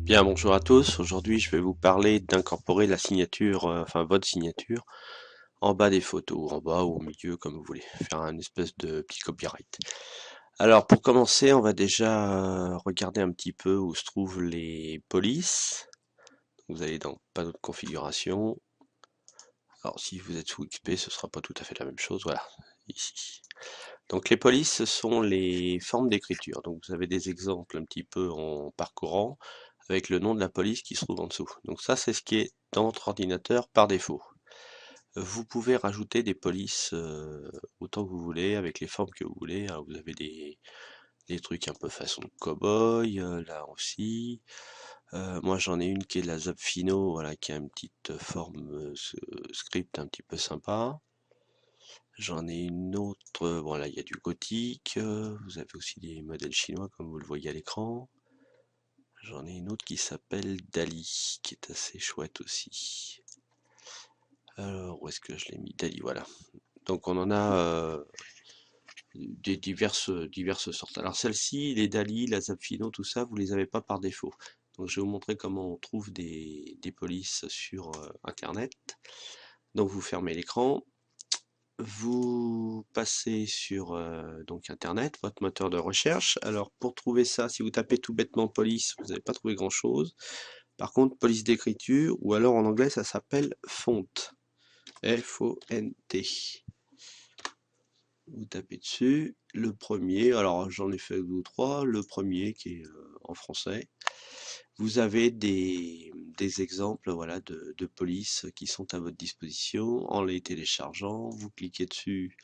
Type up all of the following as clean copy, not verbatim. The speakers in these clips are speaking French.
Bien, bonjour à tous. Aujourd'hui, je vais vous parler d'incorporer la signature, enfin votre signature, en bas des photos, en bas ou au milieu, comme vous voulez, faire un espèce de petit copyright. Alors, pour commencer, on va déjà regarder un petit peu où se trouvent les polices. Vous allez dans panneau de configuration. Alors, si vous êtes sous XP, ce sera pas tout à fait la même chose. Voilà, ici. Donc, les polices, ce sont les formes d'écriture. Donc, vous avez des exemples un petit peu en parcourant, avec le nom de la police qui se trouve en dessous. Donc ça, c'est ce qui est dans votre ordinateur par défaut. Vous pouvez rajouter des polices autant que vous voulez, avec les formes que vous voulez. Alors, vous avez des trucs un peu façon cow-boy, là aussi. Moi, j'en ai une qui est la Zapfino, voilà, qui a une petite forme script un petit peu sympa. J'en ai une autre, bon là, il y a du gothique. Vous avez aussi des modèles chinois, comme vous le voyez à l'écran. J'en ai une autre qui s'appelle Dali, qui est assez chouette aussi. Alors, où est-ce que je l'ai mis? Dali, voilà. Donc on en a des diverses sortes. Alors celle-ci, les Dali, la Zapfino, tout ça, vous les avez pas par défaut. Donc je vais vous montrer comment on trouve des polices sur Internet. Donc vous fermez l'écran, vous passez sur donc Internet, votre moteur de recherche. Alors pour trouver ça, si vous tapez tout bêtement police, vous n'allez pas trouver grand-chose. Par contre, police d'écriture, ou alors en anglais, ça s'appelle font. F-O-N-T. Vous tapez dessus. Le premier, alors j'en ai fait deux ou trois. Le premier qui est en français. Vous avez des exemples voilà, de polices qui sont à votre disposition. En les téléchargeant, vous cliquez dessus.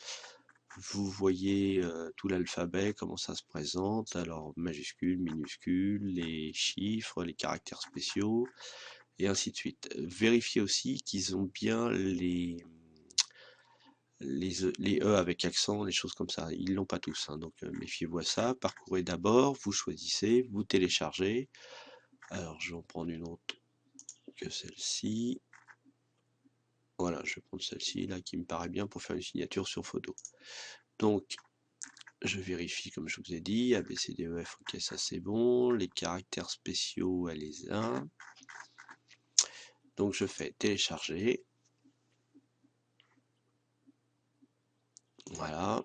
Vous voyez tout l'alphabet, comment ça se présente. Alors majuscules, minuscules, les chiffres, les caractères spéciaux, et ainsi de suite. Vérifiez aussi qu'ils ont bien les E avec accent, les choses comme ça. Ils l'ont pas tous, hein, donc méfiez-vous à ça. Parcourez d'abord, vous choisissez, vous téléchargez. Alors je vais en prendre une autre que celle-ci. Voilà, je vais prendre celle-ci là qui me paraît bien pour faire une signature sur photo. Donc je vérifie comme je vous ai dit, A, B, C, D, E, F, ok ça c'est bon. Les caractères spéciaux, elle les a. Donc je fais télécharger. Voilà,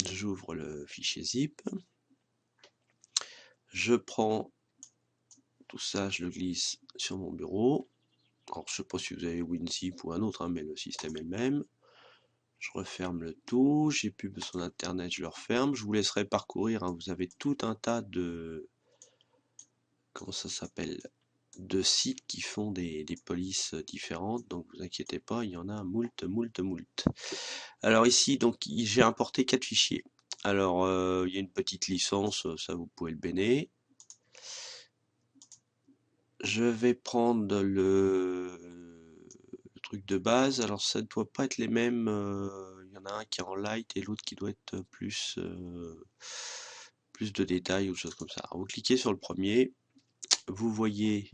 j'ouvre le fichier zip. Je prends tout ça, je le glisse sur mon bureau. Alors, je ne sais pas si vous avez WinZip ou un autre, hein, mais le système est le même. Je referme le tout, j'ai plus besoin d'internet, je le referme. Je vous laisserai parcourir, hein, vous avez tout un tas de, comment ça s'appelle, de sites qui font des polices différentes, donc vous inquiétez pas, il y en a moult. Alors ici, donc j'ai importé 4 fichiers. Alors, il y a une petite licence, ça vous pouvez le béner. Je vais prendre le truc de base. Alors ça ne doit pas être les mêmes. Il y en a un qui est en light et l'autre qui doit être plus de détails ou choses comme ça. Alors, vous cliquez sur le premier. Vous voyez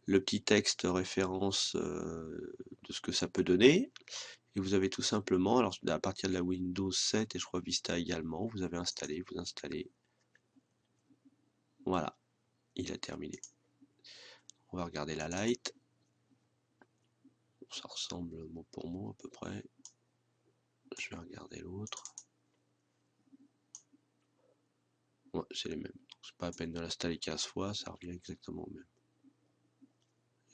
le petit texte référence de ce que ça peut donner. Et vous avez tout simplement, alors à partir de la Windows 7 et je crois Vista également, vous avez installé, vous installez. Voilà, il a terminé. On va regarder la light. Ça ressemble mot pour mot à peu près. Je vais regarder l'autre. Ouais, c'est les mêmes. C'est pas la peine de l'installer 15 fois, ça revient exactement au même.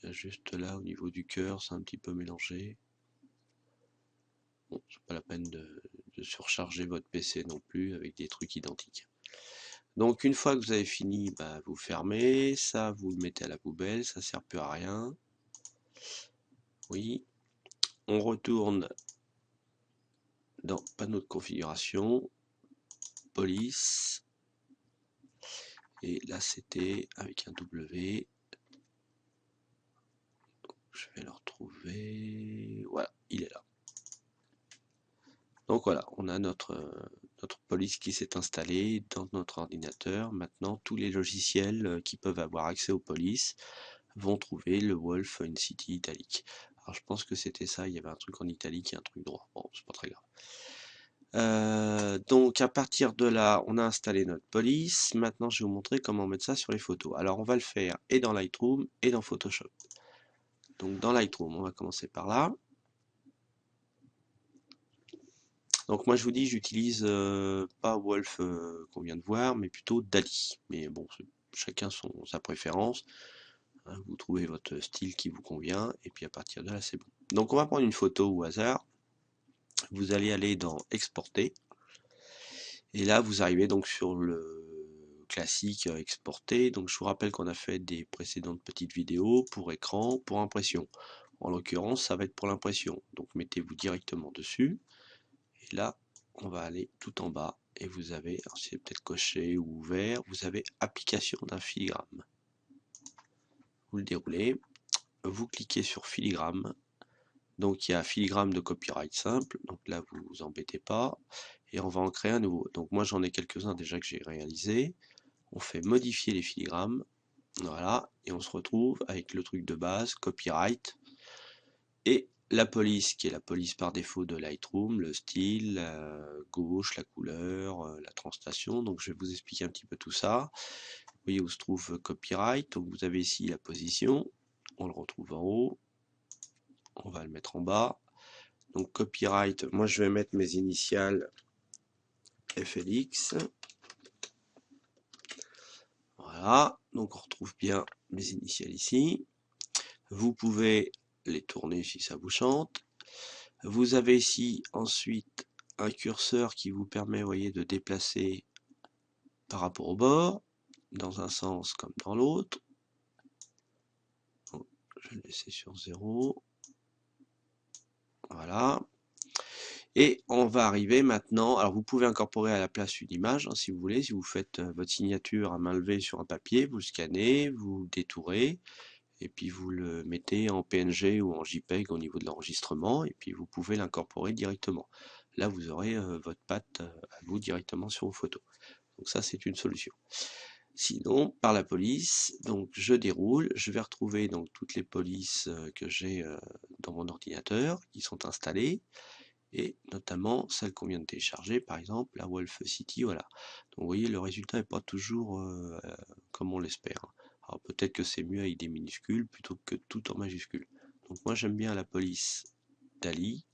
Il y a juste là, au niveau du cœur, c'est un petit peu mélangé. Bon, c'est pas la peine de surcharger votre PC non plus avec des trucs identiques. Donc une fois que vous avez fini, bah, vous fermez, ça vous le mettez à la poubelle, ça sert plus à rien. Oui, on retourne dans panneau de configuration, police, et là c'était avec un W. Je vais le retrouver. Voilà, il est là. Donc voilà, on a notre police qui s'est installée dans notre ordinateur. Maintenant, tous les logiciels qui peuvent avoir accès aux polices vont trouver le Wolf InCity italique. Alors je pense que c'était ça, il y avait un truc en italique et un truc droit. Bon, c'est pas très grave. Donc à partir de là, on a installé notre police. Maintenant, je vais vous montrer comment mettre ça sur les photos. Alors on va le faire et dans Lightroom et dans Photoshop. Donc dans Lightroom, on va commencer par là. Donc moi je vous dis, j'utilise pas Wolf qu'on vient de voir, mais plutôt Dali. Mais bon, chacun sa préférence. Hein, vous trouvez votre style qui vous convient, et puis à partir de là, c'est bon. Donc on va prendre une photo au hasard. Vous allez aller dans Exporter. Et là, vous arrivez donc sur le classique exporter. Donc je vous rappelle qu'on a fait des précédentes petites vidéos pour écran, pour impression. En l'occurrence, ça va être pour l'impression. Donc mettez-vous directement dessus. Et là, on va aller tout en bas. Et vous avez, alors c'est peut-être coché ou ouvert, vous avez application d'un filigrane. Vous le déroulez. Vous cliquez sur filigrane. Donc il y a filigrane de copyright simple. Donc là, vous vous embêtez pas. Et on va en créer un nouveau. Donc moi, j'en ai quelques-uns déjà que j'ai réalisés. On fait modifier les filigranes, voilà, et on se retrouve avec le truc de base, copyright, et la police, qui est la police par défaut de Lightroom, le style, la gauche, la couleur, la translation. Donc je vais vous expliquer un petit peu tout ça. Vous voyez où se trouve copyright, donc vous avez ici la position, on le retrouve en haut, on va le mettre en bas. Donc copyright, moi je vais mettre mes initiales FLX. Voilà, donc on retrouve bien mes initiales ici. Vous pouvez les tourner si ça vous chante. Vous avez ici ensuite un curseur qui vous permet, vous voyez, de déplacer par rapport au bord, dans un sens comme dans l'autre. Je vais le laisser sur 0. Voilà. Et on va arriver maintenant, alors vous pouvez incorporer à la place une image, hein, si vous voulez, si vous faites votre signature à main levée sur un papier, vous le scannez, vous le détourez, et puis vous le mettez en PNG ou en JPEG au niveau de l'enregistrement, et puis vous pouvez l'incorporer directement. Là, vous aurez votre patte à vous directement sur vos photos. Donc ça, c'est une solution. Sinon, par la police, donc je déroule, je vais retrouver donc toutes les polices que j'ai dans mon ordinateur, qui sont installées, et notamment celles qu'on vient de télécharger, par exemple la Wolf City, voilà. Donc vous voyez, le résultat n'est pas toujours comme on l'espère. Alors peut-être que c'est mieux avec des minuscules plutôt que tout en majuscules. Donc moi j'aime bien la police Dali,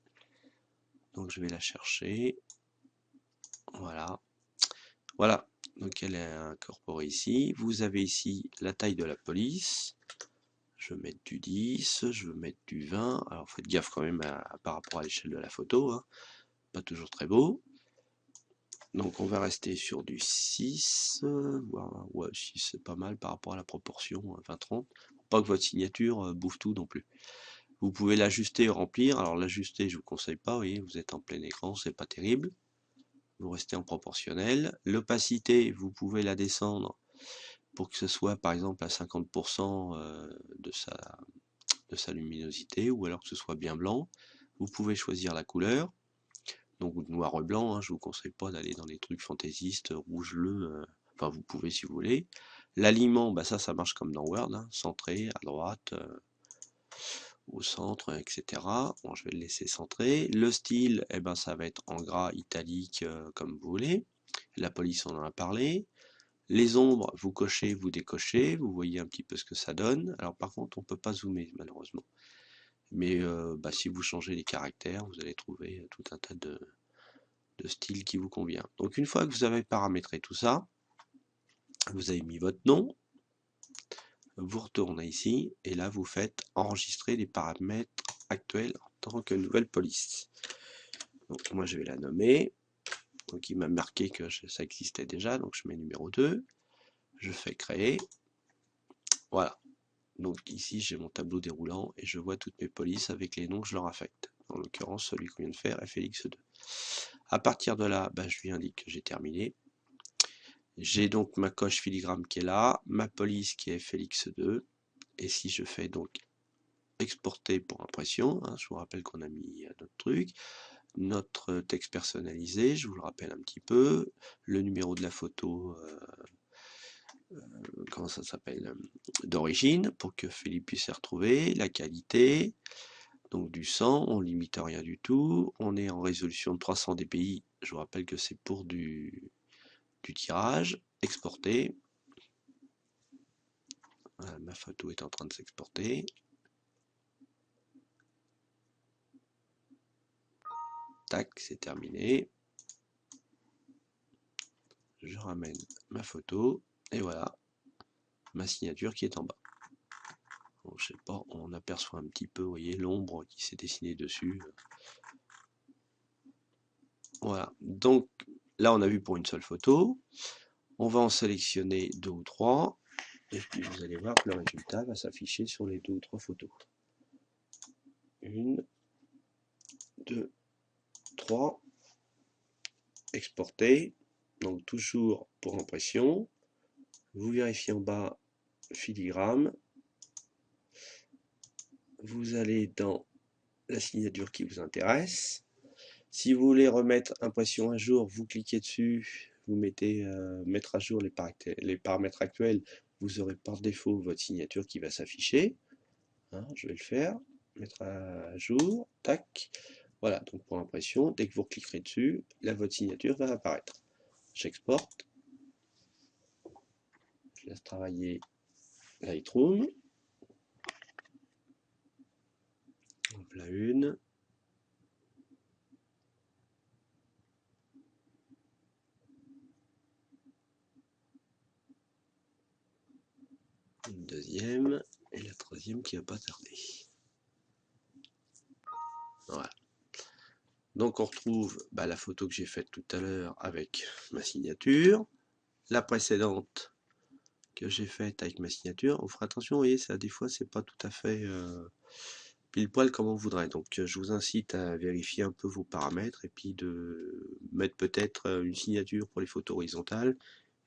donc je vais la chercher, voilà. Voilà, donc elle est incorporée ici. Vous avez ici la taille de la police. Je veux mettre du 10, je veux mettre du 20. Alors faites gaffe quand même par rapport à l'échelle de la photo, hein. Pas toujours très beau. Donc on va rester sur du 6, ouais, 6 c'est pas mal par rapport à la proportion 20-30. Pas que votre signature bouffe tout non plus. Vous pouvez l'ajuster et remplir. Alors l'ajuster, je vous conseille pas, vous voyez, vous êtes en plein écran, c'est pas terrible. Vous restez en proportionnel. L'opacité, vous pouvez la descendre pour que ce soit par exemple à 50% de sa luminosité, ou alors que ce soit bien blanc. Vous pouvez choisir la couleur. Donc noir et blanc, hein, je vous conseille pas d'aller dans les trucs fantaisistes, rouge bleu, enfin vous pouvez si vous voulez. L'alignement, bah ça marche comme dans Word, hein, centré, à droite, au centre, etc. Bon, je vais le laisser centré. Le style, eh ben, ça va être en gras, italique, comme vous voulez. La police, on en a parlé. Les ombres, vous cochez, vous décochez, vous voyez un petit peu ce que ça donne. Alors par contre, on ne peut pas zoomer, malheureusement. Mais bah, si vous changez les caractères, vous allez trouver tout un tas de styles qui vous convient. Donc une fois que vous avez paramétré tout ça, vous avez mis votre nom, vous retournez ici, et là vous faites enregistrer les paramètres actuels en tant que nouvelle police. Donc moi je vais la nommer, donc il m'a marqué que ça existait déjà, donc je mets numéro 2, je fais créer, voilà. Donc ici j'ai mon tableau déroulant et je vois toutes mes polices avec les noms que je leur affecte. En l'occurrence celui qu'on vient de faire, FLX2. À partir de là, bah, je lui indique que j'ai terminé. J'ai donc ma coche filigrane qui est là, ma police qui est FLX2, et si je fais donc exporter pour impression, hein, je vous rappelle qu'on a mis notre truc, notre texte personnalisé, je vous le rappelle un petit peu, le numéro de la photo, comment ça s'appelle, d'origine, pour que Philippe puisse se retrouver, la qualité, donc du 100, on limite rien du tout, on est en résolution de 300 dpi, Je vous rappelle que c'est pour du tirage. Exporter. Voilà, ma photo est en train de s'exporter. Tac, c'est terminé. Je ramène ma photo et voilà ma signature qui est en bas. Bon, je sais pas, on aperçoit un petit peu, vous voyez, l'ombre qui s'est dessinée dessus. Voilà, donc là on a vu pour une seule photo. On va en sélectionner 2 ou 3 et puis vous allez voir que le résultat va s'afficher sur les 2 ou 3 photos. 1, 2, 3. Exporter. Donc toujours pour impression. Vous vérifiez en bas filigrane. Vous allez dans la signature qui vous intéresse. Si vous voulez remettre impression à jour, vous cliquez dessus, vous mettez mettre à jour les paramètres actuels, vous aurez par défaut votre signature qui va s'afficher. Hein, je vais le faire, mettre à jour, tac. Voilà, donc pour impression, dès que vous cliquerez dessus, là votre signature va apparaître. J'exporte. Je laisse travailler Lightroom. Voilà une. Une deuxième. Et la troisième qui va pas tarder. Voilà. Donc on retrouve la photo que j'ai faite tout à l'heure avec ma signature. La précédente que j'ai faite avec ma signature. On fera attention, vous voyez, ça des fois c'est pas tout à fait pile poil comme on voudrait. Donc je vous incite à vérifier un peu vos paramètres et puis de mettre peut-être une signature pour les photos horizontales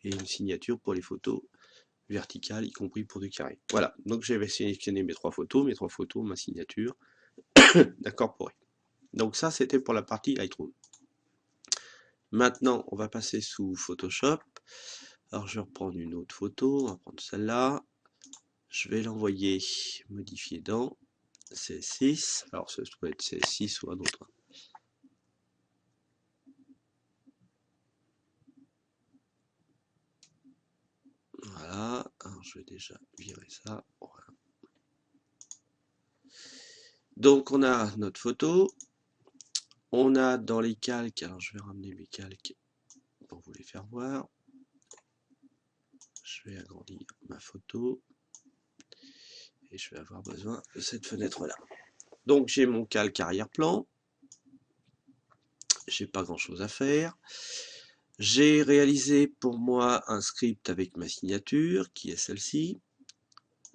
et une signature pour les photos verticales, y compris pour du carré. Voilà, donc j'avais sélectionné mes 3 photos, ma signature d'incorporer. Donc ça c'était pour la partie Lightroom. Maintenant on va passer sous Photoshop. Alors je vais reprendre une autre photo, on va prendre celle-là. Je vais l'envoyer modifier dans CS6. Alors ça doit être CS6 ou un autre. Voilà, alors je vais déjà virer ça. Voilà. Donc on a notre photo. On a dans les calques, alors je vais ramener mes calques pour vous les faire voir. Je vais agrandir ma photo. Et je vais avoir besoin de cette fenêtre-là. Donc j'ai mon calque arrière-plan. J'ai pas grand-chose à faire. J'ai réalisé pour moi un script avec ma signature, qui est celle-ci.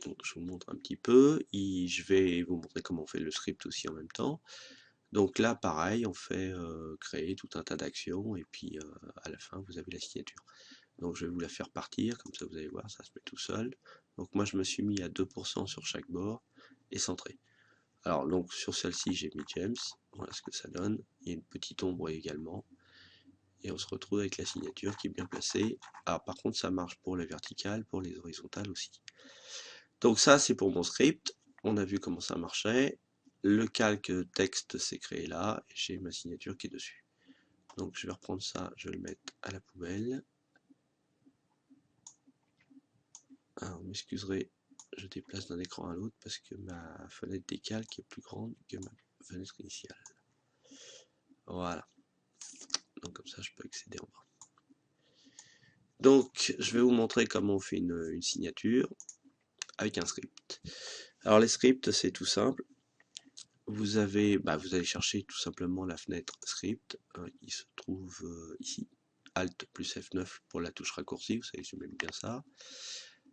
Donc je vous montre un petit peu, et je vais vous montrer comment on fait le script aussi en même temps. Donc là, pareil, on fait créer tout un tas d'actions, et puis à la fin, vous avez la signature. Donc je vais vous la faire partir, comme ça vous allez voir, ça se met tout seul. Donc moi, je me suis mis à 2% sur chaque bord, et centré. Alors donc sur celle-ci, j'ai mis James, voilà ce que ça donne. Il y a une petite ombre également. Et on se retrouve avec la signature qui est bien placée. Alors par contre, ça marche pour les verticales, pour les horizontales aussi. Donc ça, c'est pour mon script. On a vu comment ça marchait. Le calque texte s'est créé là. Et j'ai ma signature qui est dessus. Donc je vais reprendre ça, je vais le mettre à la poubelle. Alors, vous m'excuserez, je déplace d'un écran à l'autre parce que ma fenêtre des calques est plus grande que ma fenêtre initiale. Voilà. Donc comme ça, je peux accéder en bas. Donc, je vais vous montrer comment on fait une signature avec un script. Alors les scripts, c'est tout simple. Vous allez chercher tout simplement la fenêtre script qui se trouve ici. Alt plus F9 pour la touche raccourcie, vous savez, j'aime bien ça.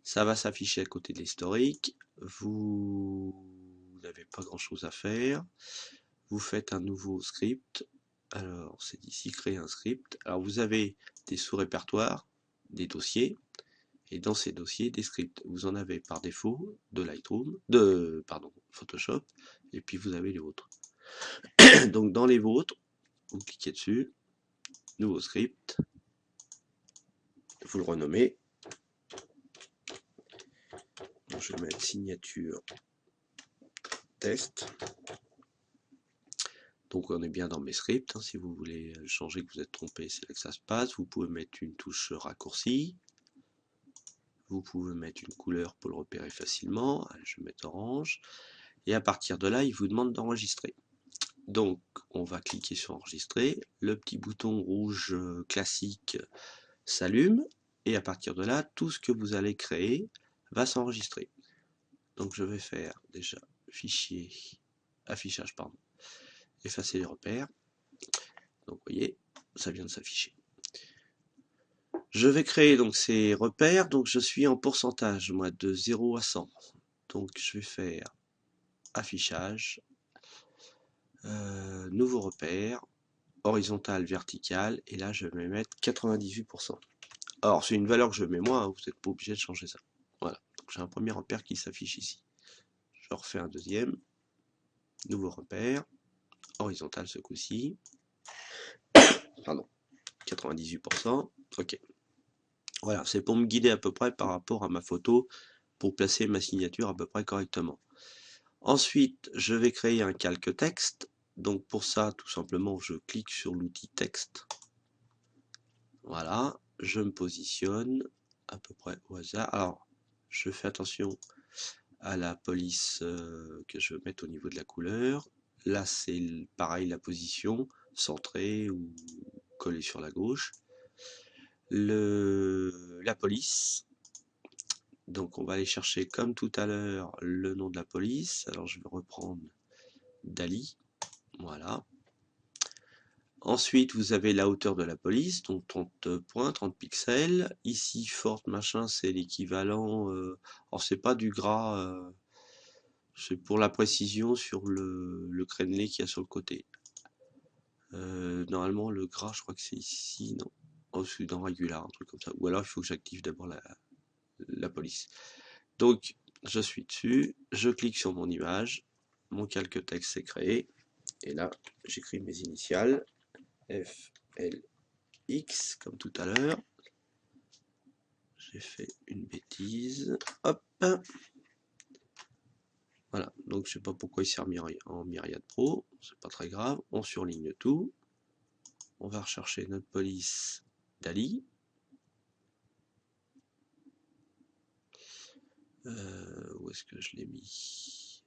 Ça va s'afficher à côté de l'historique. Vous n'avez pas grand chose à faire. Vous faites un nouveau script. Alors, c'est ici créer un script. Alors, vous avez des sous-répertoires, des dossiers. Et dans ces dossiers, des scripts. Vous en avez par défaut de Photoshop, et puis vous avez les vôtres. Donc dans les vôtres, vous cliquez dessus, nouveau script, vous le renommez. Donc, je vais mettre signature test. Donc on est bien dans mes scripts, hein. Si vous voulez changer, que vous êtes trompé, c'est là que ça se passe. Vous pouvez mettre une touche raccourci. Vous pouvez mettre une couleur pour le repérer facilement. Allez, je vais mettre orange. Et à partir de là, il vous demande d'enregistrer. Donc on va cliquer sur enregistrer. Le petit bouton rouge classique s'allume. Et à partir de là, tout ce que vous allez créer va s'enregistrer. Donc je vais faire déjà fichier, affichage, pardon, effacer les repères. Donc vous voyez, ça vient de s'afficher. Je vais créer donc ces repères, donc je suis en pourcentage, moi, de 0 à 100. Donc je vais faire affichage, nouveau repère, horizontal, vertical, et là je vais mettre 98%. Alors c'est une valeur que je mets moi, hein, vous n'êtes pas obligé de changer ça. Voilà, donc j'ai un premier repère qui s'affiche ici. Je refais un deuxième, nouveau repère, horizontal ce coup-ci, pardon, 98%, ok. Voilà, c'est pour me guider à peu près par rapport à ma photo, pour placer ma signature à peu près correctement. Ensuite, je vais créer un calque texte. Donc pour ça, tout simplement, je clique sur l'outil texte. Voilà, je me positionne à peu près au hasard. Alors, je fais attention à la police que je veux mettre au niveau de la couleur. Là, c'est pareil, la position, centrée ou collée sur la gauche. La police. Donc on va aller chercher comme tout à l'heure le nom de la police. Alors je vais reprendre Dali. Voilà. Ensuite, vous avez la hauteur de la police, donc 30 points, 30 pixels. Ici, forte machin, c'est l'équivalent. Alors c'est pas du gras, c'est pour la précision sur le crénelé qu'il y a sur le côté. Normalement, le gras, je crois que c'est ici, non. Oh, c'est dans Regular, un truc comme ça. Ou alors, il faut que j'active d'abord la police. Donc, je suis dessus, je clique sur mon image, mon calque texte s'est créé, et là, j'écris mes initiales, F, L, X, comme tout à l'heure. J'ai fait une bêtise, hop. Voilà, donc je sais pas pourquoi il s'est remis en Myriad Pro, c'est pas très grave, on surligne tout. On va rechercher notre police Dali. Où est-ce que je l'ai mis?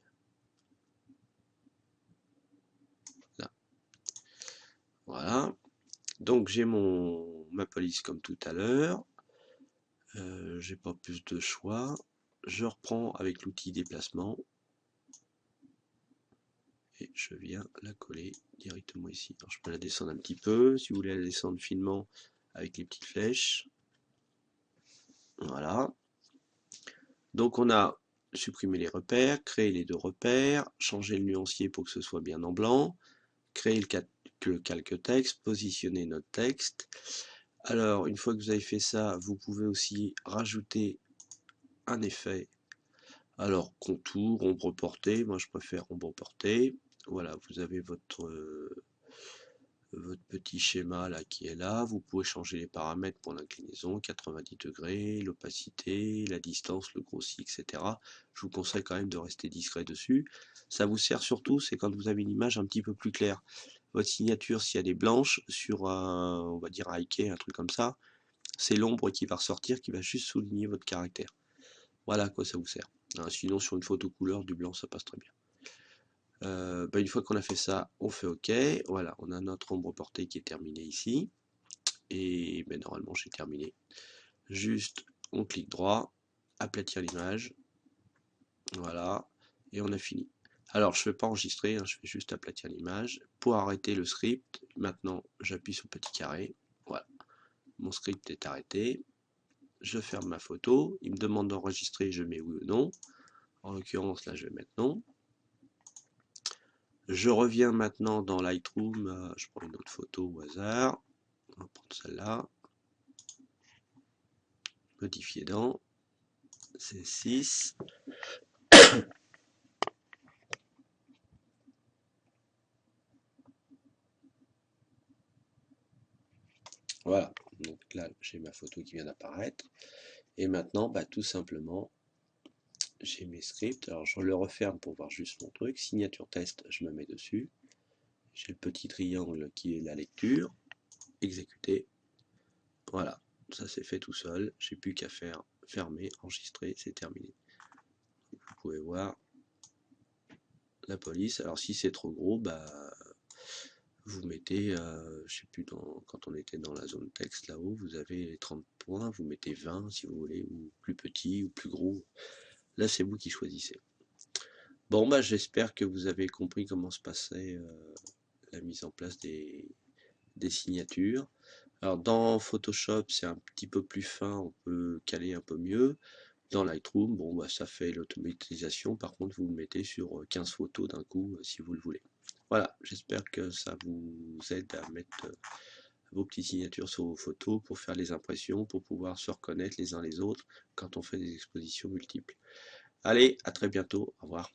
Là. Voilà. Donc j'ai ma police comme tout à l'heure. J'ai pas plus de choix. Je reprends avec l'outil déplacement. Et je viens la coller directement ici. Alors je peux la descendre un petit peu. Si vous voulez la descendre finement avec les petites flèches. Voilà. Donc on a supprimé les repères, créé les deux repères, changé le nuancier pour que ce soit bien en blanc, créer le calque texte, positionner notre texte. Alors, une fois que vous avez fait ça, vous pouvez aussi rajouter un effet. Alors, contour, ombre portée, moi je préfère ombre portée. Voilà, vous avez votre petit schéma là qui est là. Vous pouvez changer les paramètres pour l'inclinaison, 90 degrés, l'opacité, la distance, le grossi, etc. Je vous conseille quand même de rester discret dessus. Ça vous sert surtout, c'est quand vous avez une image un petit peu plus claire. Votre signature, si elle est blanche, sur un, on va dire un hiké, un truc comme ça, c'est l'ombre qui va ressortir, qui va juste souligner votre caractère. Voilà à quoi ça vous sert. Sinon, sur une photo couleur, du blanc, ça passe très bien. Une fois qu'on a fait ça, on fait OK. Voilà, on a notre ombre portée qui est terminée ici. Et normalement, j'ai terminé. Juste, on clique droit, aplatir l'image. Voilà, et on a fini. Alors, je ne vais pas enregistrer, je vais juste aplatir l'image. Pour arrêter le script, maintenant, j'appuie sur le petit carré. Voilà, mon script est arrêté. Je ferme ma photo. Il me demande d'enregistrer, je mets oui ou non. En l'occurrence, là, je vais mettre non. Je reviens maintenant dans Lightroom, je prends une autre photo au hasard, on va prendre celle-là, modifier dans, c'est 6. Voilà, donc là j'ai ma photo qui vient d'apparaître, et maintenant tout simplement j'ai mes scripts, alors je le referme pour voir juste mon truc, signature test, je me mets dessus, J'ai le petit triangle qui est la lecture, exécuter. Voilà, ça c'est fait tout seul. J'ai plus qu'à faire fermer, enregistrer, c'est terminé. Vous pouvez voir la police. Alors si c'est trop gros, bah vous mettez, je sais plus, quand on était dans la zone texte là-haut, vous avez les 30 points, vous mettez 20 si vous voulez, ou plus petit ou plus gros. Là c'est vous qui choisissez. Bon bah j'espère que vous avez compris comment se passait la mise en place des signatures. Alors dans Photoshop c'est un petit peu plus fin, on peut caler un peu mieux. Dans Lightroom, bon bah ça fait l'automatisation, par contre vous mettez sur 15 photos d'un coup si vous le voulez. Voilà, j'espère que ça vous aide à mettre vos petites signatures sur vos photos pour faire les impressions, pour pouvoir se reconnaître les uns les autres quand on fait des expositions multiples. Allez, à très bientôt, au revoir.